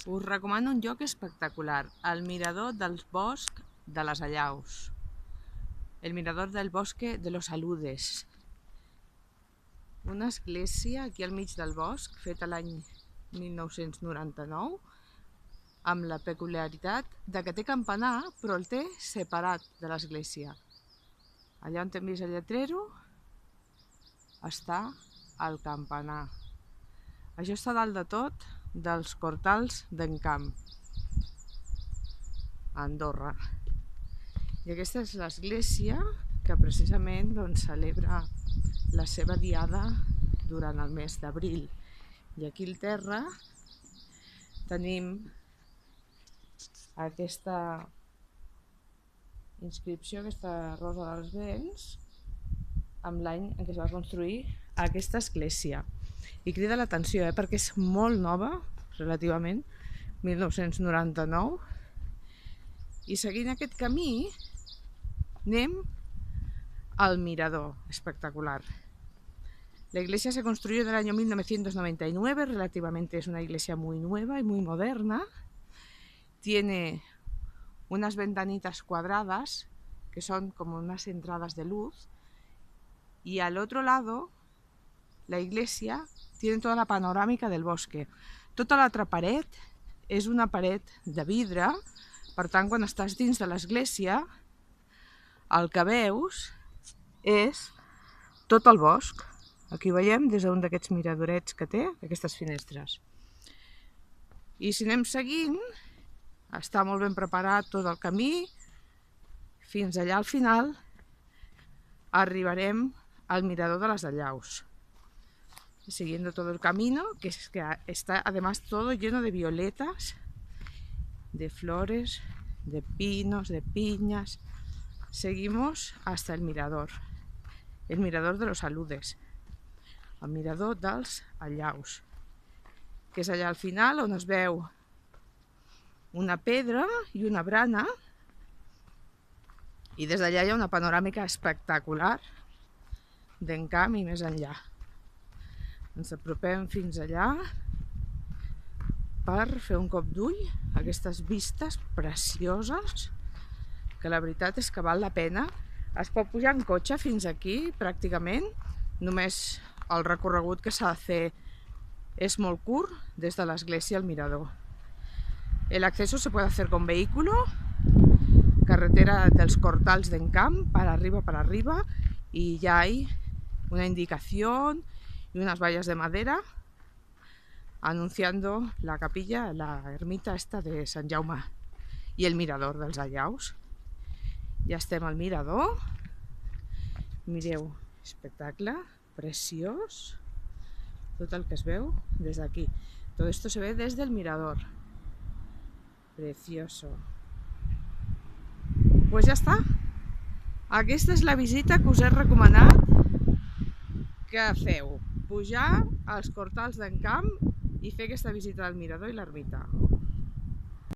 Us recomano un lloc espectacular, el mirador del bosc de les Allaus, el mirador del bosque de los Aludes. Una església aquí al mig del bosc, feta l'any 1999, amb la peculiaritat de que té campanar, però el té separat de l'església. Allà on hem vist el lletrero està el campanar. Això està dalt de tot dels Cortals d'en Camp, a Andorra. I aquesta és l'església que precisament celebra la seva diada durant el mes d'abril. I aquí al terra tenim aquesta inscripció, aquesta rosa dels vents, amb l'any en què es va construir aquesta església. I crida l'atenció, perquè és molt nova, relativament, 1999, i seguint aquest camí anem al mirador espectacular. La iglesia se construyó en el año 1999, relativamente es una iglesia muy nueva y muy moderna. Tiene unas ventanitas cuadradas que son como unas entradas de luz, y al otro lado la iglesia tiene toda la panorámica del bosque. Tota l'altra paret és una paret de vidre, per tant, quan estàs dins de l'església, el que veus és tot el bosc. Aquí ho veiem des d'un d'aquests miradorets que té, aquestes finestres. I si anem seguint, està molt ben preparat tot el camí, fins allà al final arribarem al mirador de les Allaus. Siguiendo todo el camino, que está además todo lleno de violetas, de flores, de pinos, de piñas. Seguimos hasta el mirador de los Aludes, el mirador dels Allaus, que és allà al final on es veu una pedra i una brana, i des d'allà hi ha una panoràmica espectacular d'en Camp i més enllà. Ens apropem fins allà per fer un cop d'ull a aquestes vistes precioses, que la veritat és que val la pena. Es pot pujar en cotxe fins aquí, pràcticament. Només el recorregut que s'ha de fer es molt curt, des de l'església al mirador. El acceso se puede hacer con vehículo, carretera dels Cortals d'en Camp, para arriba, y ya hay una indicación y unas vallas de madera anunciando la capilla, la ermita esta de Sant Jaume i el mirador dels Allaus. Ja estem al mirador. Mireu, espectacle, preciós, tot el que es veu des d'aquí. Todo esto se ve desde el mirador. Precioso. Pues ja està. Aquesta és la visita que us he recomanat que feu. Pujar als Cortals d'en Camp i fer aquesta visita al mirador i l'ermita.